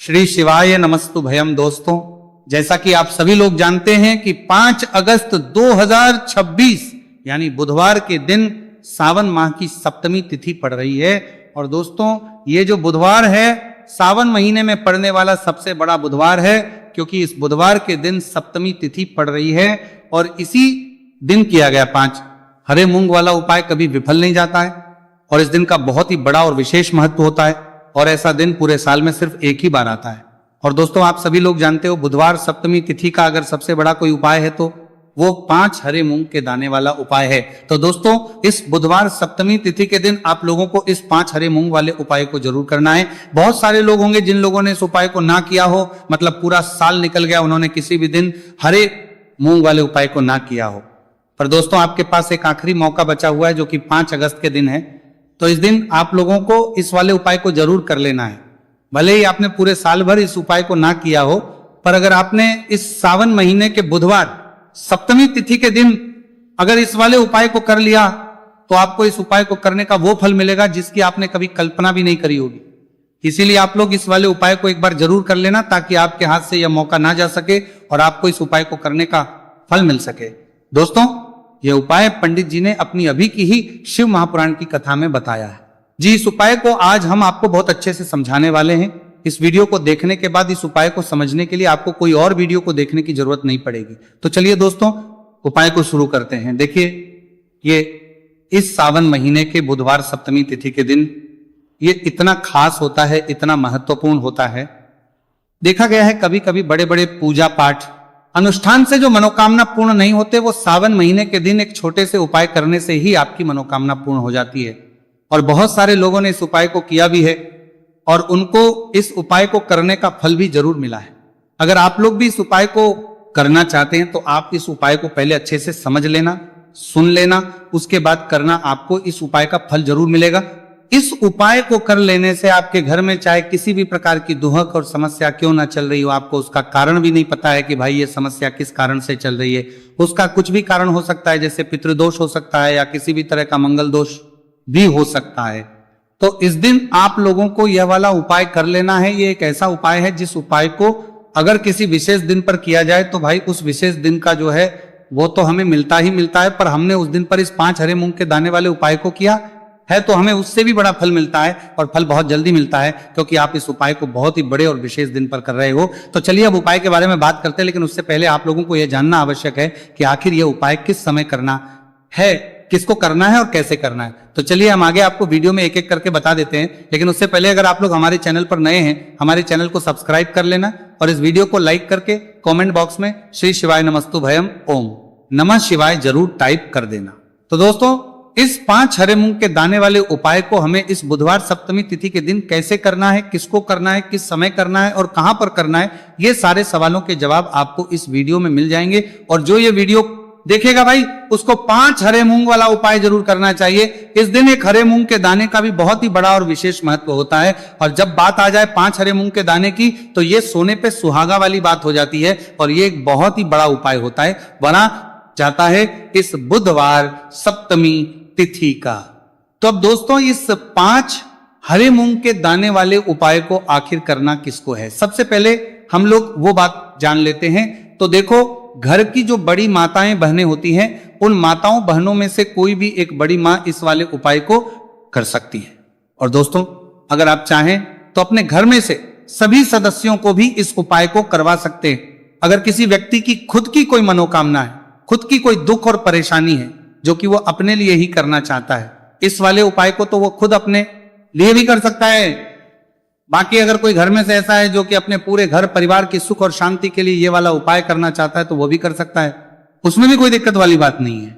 श्री शिवाय नमस्तु भयम। दोस्तों, जैसा कि आप सभी लोग जानते हैं कि 5 अगस्त 2026 यानी बुधवार के दिन सावन माह की सप्तमी तिथि पड़ रही है। और दोस्तों, ये जो बुधवार है सावन महीने में पड़ने वाला सबसे बड़ा बुधवार है, क्योंकि इस बुधवार के दिन सप्तमी तिथि पड़ रही है। और इसी दिन किया गया 5 हरे मूंग वाला उपाय कभी विफल नहीं जाता है और इस दिन का बहुत ही बड़ा और विशेष महत्व होता है। और ऐसा दिन पूरे साल में सिर्फ एक ही बार आता है। और दोस्तों, आप सभी लोग जानते हो बुधवार सप्तमी तिथि का अगर सबसे बड़ा कोई उपाय है तो वो 5 हरे मूंग के दाने वाला उपाय है। तो दोस्तों, इस बुधवार सप्तमी तिथि के दिन आप लोगों को इस 5 हरे मूंग वाले उपाय को जरूर करना है। बहुत सारे लोग होंगे जिन लोगों ने इस उपाय को ना किया हो, मतलब पूरा साल निकल गया, उन्होंने किसी भी दिन हरे मूंग वाले उपाय को ना किया हो। पर दोस्तों, आपके पास एक आखिरी मौका बचा हुआ है जो कि 5 अगस्त के दिन है। तो इस दिन आप लोगों को इस वाले उपाय को जरूर कर लेना है। भले ही आपने पूरे साल भर इस उपाय को ना किया हो, पर अगर आपने इस सावन महीने के बुधवार सप्तमी तिथि के दिन अगर इस वाले उपाय को कर लिया तो आपको इस उपाय को करने का वो फल मिलेगा जिसकी आपने कभी कल्पना भी नहीं करी होगी। इसीलिए आप लोग इस वाले उपाय को एक बार जरूर कर लेना, ताकि आपके हाथ से यह मौका ना जा सके और आपको इस उपाय को करने का फल मिल सके। दोस्तों, यह उपाय पंडित जी ने अपनी अभी की ही शिव महापुराण की कथा में बताया है। जी, इस उपाय को आज हम आपको बहुत अच्छे से समझाने वाले हैं। इस वीडियो को देखने के बाद इस उपाय को समझने के लिए आपको कोई और वीडियो को देखने की जरूरत नहीं पड़ेगी। तो चलिए दोस्तों, उपाय को शुरू करते हैं। देखिए, ये इस सावन महीने के बुधवार सप्तमी तिथि के दिन ये इतना खास होता है, इतना महत्वपूर्ण होता है। देखा गया है कभी कभी बड़े बड़े पूजा पाठ अनुष्ठान से जो मनोकामना पूर्ण नहीं होते, वो सावन महीने के दिन एक छोटे से उपाय करने से ही आपकी मनोकामना पूर्ण हो जाती है। और बहुत सारे लोगों ने इस उपाय को किया भी है और उनको इस उपाय को करने का फल भी जरूर मिला है। अगर आप लोग भी इस उपाय को करना चाहते हैं तो आप इस उपाय को पहले अच्छे से समझ लेना, सुन लेना, उसके बाद करना। आपको इस उपाय का फल जरूर मिलेगा। इस उपाय को कर लेने से आपके घर में चाहे किसी भी प्रकार की दुहक और समस्या क्यों ना चल रही हो, आपको उसका कारण भी नहीं पता है कि भाई ये समस्या किस कारण से चल रही है। उसका कुछ भी कारण हो सकता है, जैसे पितृदोष हो सकता है या किसी भी तरह का मंगल दोष भी हो सकता है। तो इस दिन आप लोगों को यह वाला उपाय कर लेना है। ये एक ऐसा उपाय है जिस उपाय को अगर किसी विशेष दिन पर किया जाए तो भाई उस विशेष दिन का जो है वो तो हमें मिलता ही मिलता है। पर हमने उस दिन पर इस 5 हरे मूंग के दाने वाले उपाय को किया है तो हमें उससे भी बड़ा फल मिलता है, और फल बहुत जल्दी मिलता है, क्योंकि आप इस उपाय को बहुत ही बड़े और विशेष दिन पर कर रहे हो। तो चलिए अब उपाय के बारे में बात करते हैं, लेकिन उससे पहले आप लोगों को यह जानना आवश्यक है कि आखिर यह उपाय किस समय करना है, किसको करना है और कैसे करना है। तो चलिए हम आगे आपको वीडियो में एक एक करके बता देते हैं। लेकिन उससे पहले अगर आप लोग हमारे चैनल पर नए हैं, हमारे चैनल को सब्सक्राइब कर लेना और इस वीडियो को लाइक करके कमेंट बॉक्स में श्री शिवाय नमस्तु भयम ओम नमः शिवाय जरूर टाइप कर देना। तो दोस्तों, इस 5 हरे मूंग के दाने वाले उपाय को हमें इस बुधवार सप्तमी तिथि के दिन कैसे करना है, किसको करना है, किस समय करना है और कहां पर करना है, ये सारे सवालों के जवाब आपको इस वीडियो में मिल जाएंगे। और जो ये वीडियो देखेगा भाई, उसको 5 हरे मूंग वाला उपाय जरूर करना चाहिए। इस दिन एक हरे मूंग के दाने का भी बहुत ही बड़ा और विशेष महत्व होता है। और जब बात आ जाए 5 हरे मूंग के दाने की, तो ये सोने पे सुहागा वाली बात हो जाती है और ये एक बहुत ही बड़ा उपाय होता है, बना जाता है इस बुधवार सप्तमी तिथि का। तो अब दोस्तों, इस 5 हरे मूंग के दाने वाले उपाय को आखिर करना किसको है, सबसे पहले हम लोग वो बात जान लेते हैं। तो देखो, घर की जो बड़ी माताएं बहनें होती हैं, उन माताओं बहनों में से कोई भी एक बड़ी मां इस वाले उपाय को कर सकती है। और दोस्तों, अगर आप चाहें तो अपने घर में से सभी सदस्यों को भी इस उपाय को करवा सकते हैं। अगर किसी व्यक्ति की खुद की कोई मनोकामना है, खुद की कोई दुख और परेशानी है जो कि वो अपने लिए ही करना चाहता है, इस वाले उपाय को तो वो खुद अपने लिए भी कर सकता है। बाकी अगर कोई घर में से ऐसा है जो कि अपने पूरे घर परिवार की सुख और शांति के लिए ये वाला उपाय करना चाहता है, तो वो भी कर सकता है, उसमें भी कोई दिक्कत वाली बात नहीं है।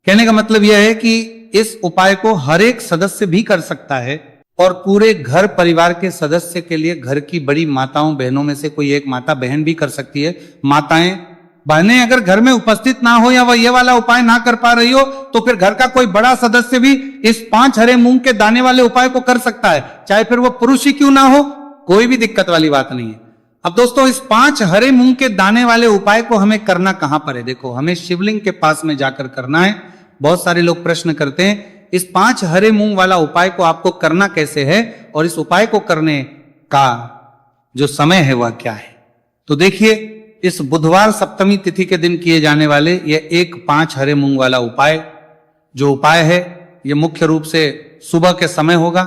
कहने का मतलब यह है कि इस उपाय को हर एक सदस्य भी कर सकता है और पूरे घर परिवार के सदस्य के लिए घर की बड़ी माताओं बहनों में से कोई एक माता बहन भी कर सकती है। माताएं बहनें अगर घर में उपस्थित ना हो या वह ये वाला उपाय ना कर पा रही हो, तो फिर घर का कोई बड़ा सदस्य भी इस 5 हरे मूंग के दाने वाले उपाय को कर सकता है, चाहे फिर वो पुरुष ही क्यों ना हो, कोई भी दिक्कत वाली बात नहीं है। अब दोस्तों, इस 5 हरे मूंग के दाने वाले उपाय को हमें करना कहां पर है? देखो, हमें शिवलिंग के पास में जाकर करना है। बहुत सारे लोग प्रश्न करते हैं इस 5 हरे मूंग वाला उपाय को आपको करना कैसे है और इस उपाय को करने का जो समय है वह क्या है। तो देखिए, इस बुधवार सप्तमी तिथि के दिन किए जाने वाले यह 1-5 हरे मूंग वाला उपाय, जो उपाय है यह मुख्य रूप से सुबह के समय होगा।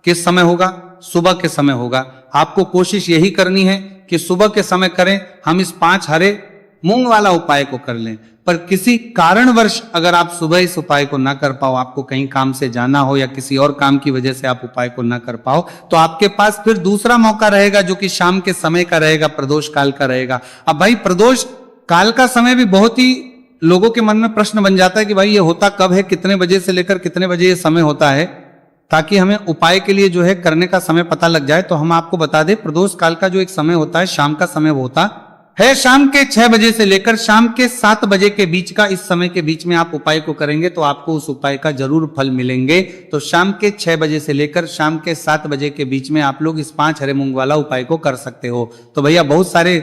किस समय होगा? सुबह के समय होगा। आपको कोशिश यही करनी है कि सुबह के समय करें। हम इस 5 हरे मूंग वाला उपाय को कर लें, पर किसी कारणवश अगर आप सुबह इस उपाय को ना कर पाओ, आपको कहीं काम से जाना हो या किसी और काम की वजह से आप उपाय को ना कर पाओ, तो आपके पास फिर दूसरा मौका रहेगा जो कि शाम के समय का रहेगा, प्रदोष काल का रहेगा। अब भाई प्रदोष काल का समय भी बहुत ही लोगों के मन में प्रश्न बन जाता है कि भाई ये होता कब है, कितने बजे से लेकर कितने बजे ये समय होता है, ताकि हमें उपाय के लिए जो है करने का समय पता लग जाए। तो हम आपको बता दें, प्रदोष काल का जो एक समय होता है, शाम का समय वो होता है शाम के 6 बजे से लेकर शाम के 7 बजे के बीच का। इस समय के बीच में आप उपाय को करेंगे तो आपको उस उपाय का जरूर फल मिलेंगे। तो शाम के 6 बजे से लेकर शाम के 7 बजे के बीच में आप लोग इस 5 हरे मूंग वाला उपाय को कर सकते हो। तो भैया बहुत सारे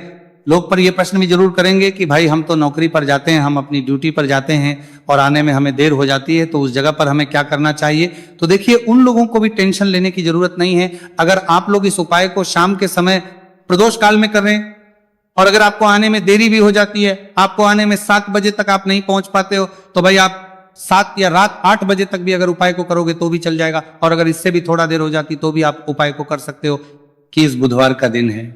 लोग पर यह प्रश्न भी जरूर करेंगे कि भाई हम तो नौकरी पर जाते हैं, हम अपनी ड्यूटी पर जाते हैं और आने में हमें देर हो जाती है, तो उस जगह पर हमें क्या करना चाहिए। तो देखिए, उन लोगों को भी टेंशन लेने की जरूरत नहीं है। अगर आप लोग इस उपाय को शाम के समय प्रदोष काल में कर रहे हैं और अगर आपको आने में देरी भी हो जाती है, आपको आने में 7 बजे तक आप नहीं पहुंच पाते हो, तो भाई आप 7 या रात 8 बजे तक भी अगर उपाय को करोगे तो भी चल जाएगा। और अगर इससे भी थोड़ा देर हो जाती तो भी आप उपाय को कर सकते हो। कि इस बुधवार का दिन है,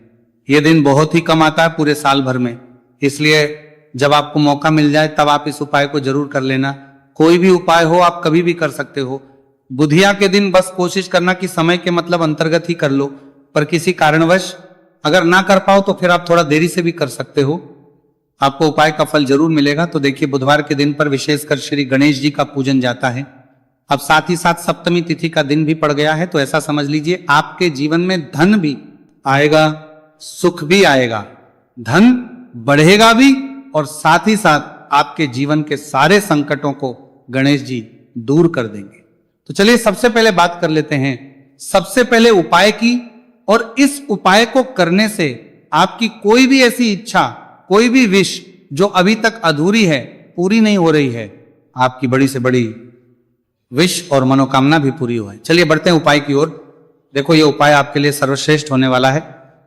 यह दिन बहुत ही कम आता है पूरे साल भर में, इसलिए जब आपको मौका मिल जाए तब आप इस उपाय को जरूर कर लेना। कोई भी उपाय हो आप कभी भी कर सकते हो। बुधिया के दिन बस कोशिश करना कि समय के मतलब अंतर्गत ही कर लो, पर किसी कारणवश अगर ना कर पाओ तो फिर आप थोड़ा देरी से भी कर सकते हो, आपको उपाय का फल जरूर मिलेगा। तो देखिए, बुधवार के दिन पर विशेषकर श्री गणेश जी का पूजन जाता है। अब साथ ही साथ सप्तमी तिथि का दिन भी पड़ गया है, तो ऐसा समझ लीजिए आपके जीवन में धन भी आएगा, सुख भी आएगा, धन बढ़ेगा भी, और साथ ही साथ आपके जीवन के सारे संकटों को गणेश जी दूर कर देंगे। तो चलिए सबसे पहले बात कर लेते हैं सबसे पहले उपाय की। और इस उपाय को करने से आपकी कोई भी ऐसी इच्छा, कोई भी विश जो अभी तक अधूरी है, पूरी नहीं हो रही है, आपकी बड़ी से बड़ी विश और मनोकामना भी पूरी हो। चलिए बढ़ते हैं उपाय की ओर। देखो, ये उपाय आपके लिए सर्वश्रेष्ठ होने वाला है।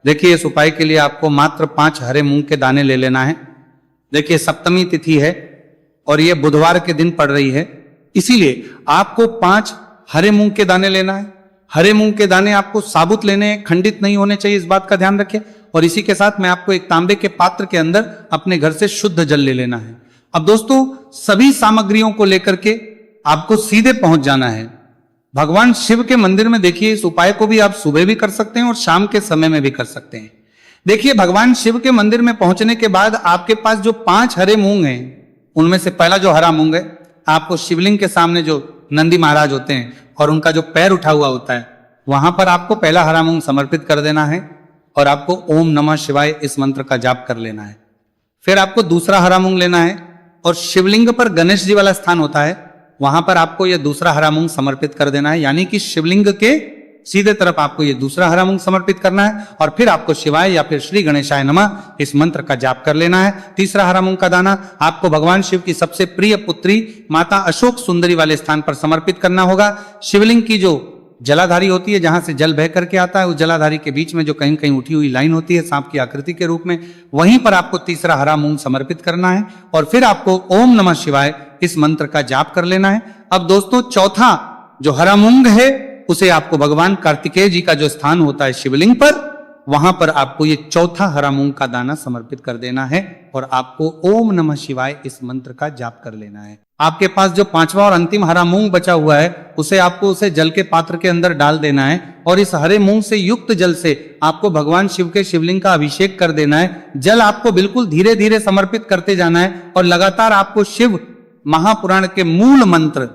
देखिए, इस उपाय के लिए आपको मात्र 5 हरे मूंग के दाने ले लेना है। देखिए, सप्तमी तिथि है और ये बुधवार के दिन पड़ रही है, इसीलिए आपको 5 हरे मूंग के दाने लेना है। हरे मूंग के दाने आपको साबुत लेने हैं, खंडित नहीं होने चाहिए, इस बात का ध्यान रखें। और इसी के साथ में आपको एक तांबे के पात्र के अंदर अपने घर से शुद्ध जल ले लेना है। अब दोस्तों, सभी सामग्रियों को लेकर के आपको सीधे पहुंच जाना है भगवान शिव के मंदिर में। देखिए, इस उपाय को भी आप सुबह भी कर सकते हैं और शाम के समय में भी कर सकते हैं। देखिए, भगवान शिव के मंदिर में पहुंचने के बाद आपके पास जो 5 हरे मूंग हैं, उनमें से पहला जो हरा मूंग है, आपको शिवलिंग के सामने जो नंदी महाराज होते हैं और उनका जो पैर उठा हुआ होता है, वहां पर आपको पहला हरा मूंग समर्पित कर देना है और आपको ओम नमः शिवाय इस मंत्र का जाप कर लेना है। फिर आपको दूसरा हरा मूंग लेना है और शिवलिंग पर गणेश जी वाला स्थान होता है, वहां पर आपको यह दूसरा हरा मूंग समर्पित कर देना है। यानी कि शिवलिंग के सीधे तरफ आपको ये दूसरा हरा मूंग समर्पित करना है और फिर आपको शिवाय या फिर श्री गणेशाय नमः इस मंत्र का जाप कर लेना है। तीसरा हरा मूंग का दाना आपको भगवान शिव की सबसे प्रिय पुत्री माता अशोक सुंदरी वाले स्थान पर समर्पित करना होगा। शिवलिंग की जो जलाधारी होती है, जहां से जल बह करके आता है, उस जलाधारी के बीच में जो कहीं कहीं उठी हुई लाइन होती है सांप की आकृति के रूप में, वहीं पर आपको तीसरा हरा मूंग समर्पित करना है और फिर आपको ओम नमः शिवाय इस मंत्र का जाप कर लेना है। अब दोस्तों, चौथा जो हरा मूंग है उसे आपको भगवान कार्तिकेय जी का जो स्थान होता है शिवलिंग पर, वहां पर आपको ये चौथा हरा मूंग का दाना समर्पित कर देना है और आपको ओम नमः शिवाय इस मंत्र का जाप कर लेना है। आपके पास जो 5वां और अंतिम हरा मूंग बचा हुआ है, उसे आपको उसे जल के पात्र के अंदर डाल देना है और इस हरे मूंग से युक्त जल से आपको भगवान शिव के शिवलिंग का अभिषेक कर देना है। जल आपको बिल्कुल धीरे धीरे समर्पित करते जाना है और लगातार आपको शिव महापुराण के मूल मंत्र,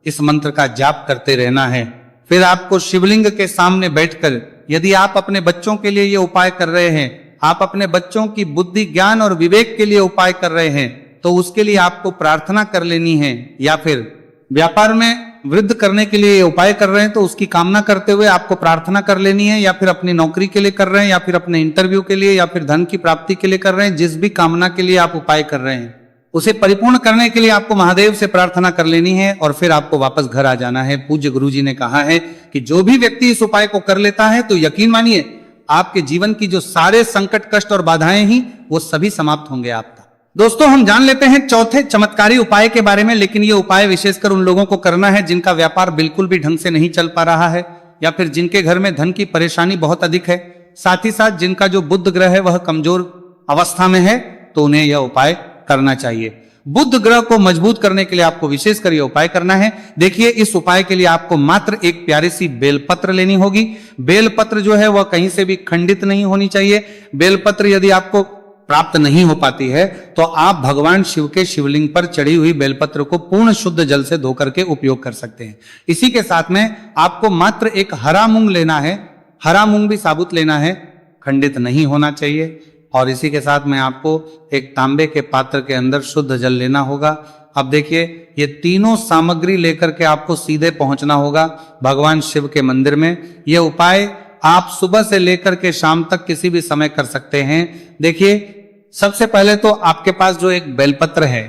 इस मंत्र का जाप करते रहना है। फिर आपको शिवलिंग के सामने बैठकर, यदि आप अपने बच्चों के लिए ये उपाय कर रहे हैं, आप अपने बच्चों की बुद्धि, ज्ञान और विवेक के लिए उपाय कर रहे हैं, तो उसके लिए आपको प्रार्थना कर लेनी है। या फिर व्यापार में वृद्धि करने के लिए उपाय कर रहे हैं तो उसकी कामना करते हुए आपको प्रार्थना कर लेनी है। या फिर अपनी नौकरी के लिए कर रहे हैं, या फिर अपने इंटरव्यू के लिए, या फिर धन की प्राप्ति के लिए कर रहे हैं, जिस भी कामना के लिए आप उपाय कर रहे हैं उसे परिपूर्ण करने के लिए आपको महादेव से प्रार्थना कर लेनी है और फिर आपको वापस घर आ जाना है। पूज्य गुरु जी ने कहा है कि जो भी व्यक्ति इस उपाय को कर लेता है तो यकीन मानिए आपके जीवन की जो सारे संकट कष्ट और बाधाएं ही वो सभी समाप्त होंगे आपका। दोस्तों हम जान लेते हैं चौथे चमत्कारी उपाय के बारे में, लेकिन ये उपाय विशेषकर उन लोगों को करना है जिनका व्यापार बिल्कुल भी ढंग से नहीं चल पा रहा है, या फिर जिनके घर में धन की परेशानी बहुत अधिक है, साथ ही साथ जिनका जो बुध ग्रह है वह कमजोर अवस्था में है, तो उन्हें यह उपाय करना चाहिए। बुध ग्रह को मजबूत करने के लिए आपको विशेषकर यह उपाय करना है। देखिए इस उपाय के लिए आपको मात्र एक प्यारी सी बेलपत्र लेनी होगी। बेलपत्र जो है वह कहीं से भी खंडित नहीं होनी चाहिए। बेलपत्र यदि आपको प्राप्त नहीं हो पाती है तो आप भगवान शिव के शिवलिंग पर चढ़ी हुई बेलपत्र को पूर्ण शुद्ध जल से धो करके उपयोग कर सकते हैं। इसी के साथ में आपको मात्र एक हरा मूंग लेना है। हरा मूंग भी साबुत लेना है, खंडित नहीं होना चाहिए। और इसी के साथ में आपको एक तांबे के पात्र के अंदर शुद्ध जल लेना होगा। अब देखिए ये तीनों सामग्री लेकर के आपको सीधे पहुंचना होगा भगवान शिव के मंदिर में। यह उपाय आप सुबह से लेकर के शाम तक किसी भी समय कर सकते हैं। देखिए सबसे पहले तो आपके पास जो एक बेलपत्र है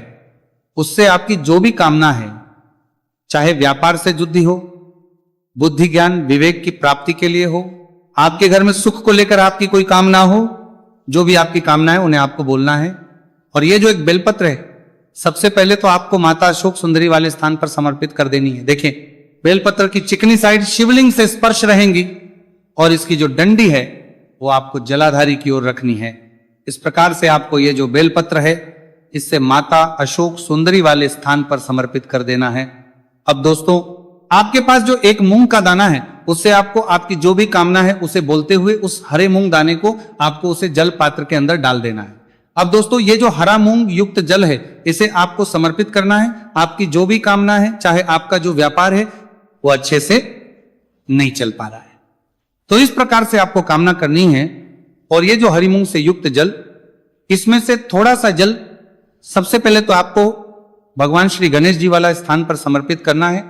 उससे आपकी जो भी कामना है, चाहे व्यापार से जुड़ी हो, बुद्धि ज्ञान विवेक की प्राप्ति के लिए हो, आपके घर में सुख को लेकर आपकी कोई कामना हो, जो भी आपकी कामना है उन्हें आपको बोलना है। और ये जो एक बेलपत्र है सबसे पहले तो आपको माता अशोक सुंदरी वाले स्थान पर समर्पित कर देनी है। देखिए बेलपत्र की चिकनी साइड शिवलिंग से स्पर्श रहेंगी और इसकी जो डंडी है वो आपको जलाधारी की ओर रखनी है। इस प्रकार से आपको ये जो बेलपत्र है इससे माता अशोक सुंदरी वाले स्थान पर समर्पित कर देना है। अब दोस्तों आपके पास जो एक मूंग का दाना है उससे आपको आपकी जो भी कामना है उसे बोलते हुए उस हरे मूंग दाने को आपको उसे जल पात्र के अंदर डाल देना है। अब दोस्तों ये जो हरा मूंग युक्त जल है इसे आपको समर्पित करना है। आपकी जो भी कामना है, चाहे आपका जो व्यापार है वो अच्छे से नहीं चल पा रहा है, तो इस प्रकार से आपको कामना करनी है। और ये जो हरी मूंग से युक्त जल, इसमें से थोड़ा सा जल सबसे पहले तो आपको भगवान श्री गणेश जी वाला स्थान पर समर्पित करना है।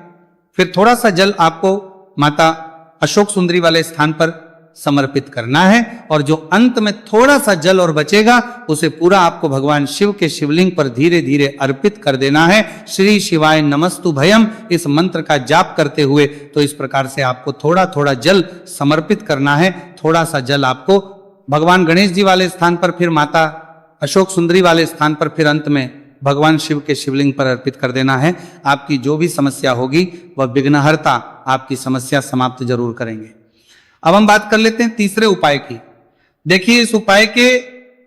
फिर थोड़ा सा जल आपको माता अशोक सुंदरी वाले स्थान पर समर्पित करना है। और जो अंत में थोड़ा सा जल और बचेगा उसे पूरा आपको भगवान शिव के शिवलिंग पर धीरे धीरे अर्पित कर देना है। श्री शिवाय नमस्तु भयम इस मंत्र का जाप करते हुए तो इस प्रकार से आपको थोड़ा थोड़ा जल समर्पित करना है। थोड़ा सा जल आपको भगवान गणेश जी वाले स्थान पर, फिर माता अशोक सुंदरी वाले स्थान पर, फिर अंत में भगवान शिव के शिवलिंग पर अर्पित कर देना है। आपकी जो भी समस्या होगी वह विघ्नहर्ता आपकी समस्या समाप्त जरूर करेंगे। अब हम बात कर लेते हैं तीसरे उपाय की। देखिए इस उपाय के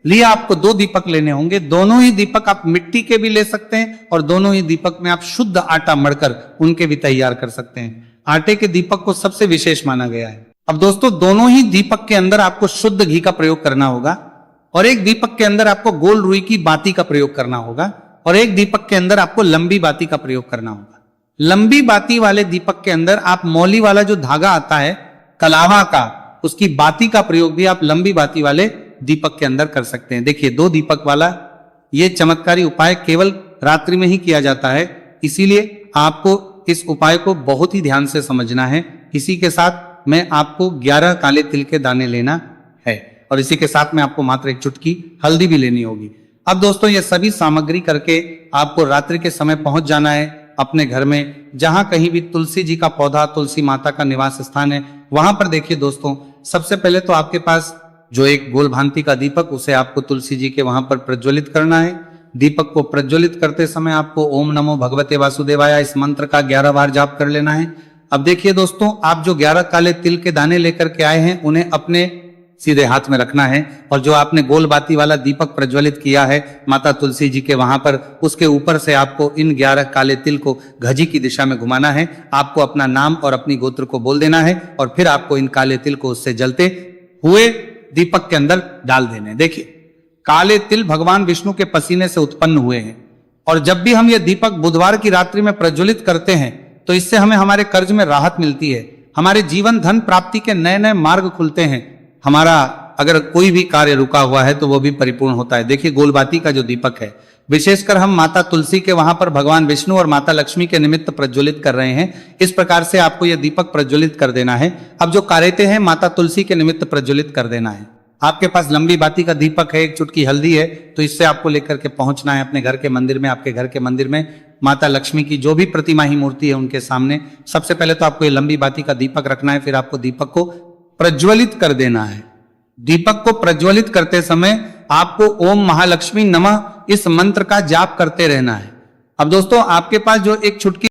लिए आपको 2 दीपक लेने होंगे। दोनों ही दीपक आप मिट्टी के भी ले सकते हैं और दोनों ही दीपक में आप शुद्ध आटा मढ़कर उनके भी तैयार कर सकते हैं। आटे के दीपक को सबसे विशेष माना गया है। अब दोस्तों दोनों ही दीपक के अंदर आपको शुद्ध घी का प्रयोग करना होगा और एक दीपक के अंदर आपको गोल रुई की बाती का प्रयोग करना होगा और एक दीपक के अंदर आपको लंबी बाती का प्रयोग करना होगा। लंबी बाती वाले दीपक के अंदर आप मौली वाला जो धागा आता है कलावा का, उसकी बाती का प्रयोग भी आप लंबी बाती वाले दीपक के अंदर कर सकते हैं। देखिए 2 दीपक वाला ये चमत्कारी उपाय केवल रात्रि में ही किया जाता है, इसीलिए आपको इस उपाय को बहुत ही ध्यान से समझना है। इसी के साथ में आपको 11 काले तिल के दाने लेना है और इसी के साथ में आपको मात्र 1 चुटकी हल्दी भी लेनी होगी। अब दोस्तों ये सभी सामग्री करके आपको रात्रि के समय पहुंच जाना है अपने घर में, जहां कहीं भी तुलसी जी का पौधा, तुलसी माता का निवास स्थान है, वहां पर देखिए दोस्तों सबसे पहले तो आपके पास जो एक गोल भांति का दीपक उसे आपको तुलसी जी के वहां पर प्रज्वलित करना है। दीपक को प्रज्वलित करते समय आपको ओम नमो भगवते वासुदेवाय इस मंत्र का 11 बार जाप कर लेना है। अब देखिए दोस्तों आप जो 11 काले तिल के दाने लेकर के आए हैं उन्हें अपने सीधे हाथ में रखना है और जो आपने गोल बाती वाला दीपक प्रज्वलित किया है माता तुलसी जी के वहां पर, उसके ऊपर से आपको इन 11 काले तिल को घजी की दिशा में घुमाना है। आपको अपना नाम और अपनी गोत्र को बोल देना है और फिर आपको इन काले तिल को उससे जलते हुए दीपक के अंदर डाल देने। देखिए काले तिल भगवान विष्णु के पसीने से उत्पन्न हुए हैं और जब भी हम ये दीपक बुधवार की रात्रि में प्रज्वलित करते हैं तो इससे हमें हमारे कर्ज में राहत मिलती है, हमारे जीवन धन प्राप्ति के नए नए मार्ग खुलते हैं, हमारा अगर कोई भी कार्य रुका हुआ है तो वो भी परिपूर्ण होता है। देखिए गोलबाती का जो दीपक है विशेषकर हम माता तुलसी के वहां पर भगवान विष्णु और माता लक्ष्मी के निमित्त प्रज्वलित कर रहे हैं। इस प्रकार से आपको यह दीपक प्रज्वलित कर देना है। अब जो कारेते हैं माता तुलसी के निमित्त प्रज्वलित कर देना है। आपके पास लंबी बाती का दीपक है, 1 चुटकी हल्दी है, तो इससे आपको लेकर के पहुंचना है अपने घर के मंदिर में। आपके घर के मंदिर में माता लक्ष्मी की जो भी प्रतिमा ही मूर्ति है उनके सामने सबसे पहले तो आपको ये लंबी बाती का दीपक रखना है, फिर आपको दीपक को प्रज्वलित कर देना है। दीपक को प्रज्वलित करते समय आपको ओम महालक्ष्मी नमः इस मंत्र का जाप करते रहना है। अब दोस्तों आपके पास जो एक छुटकी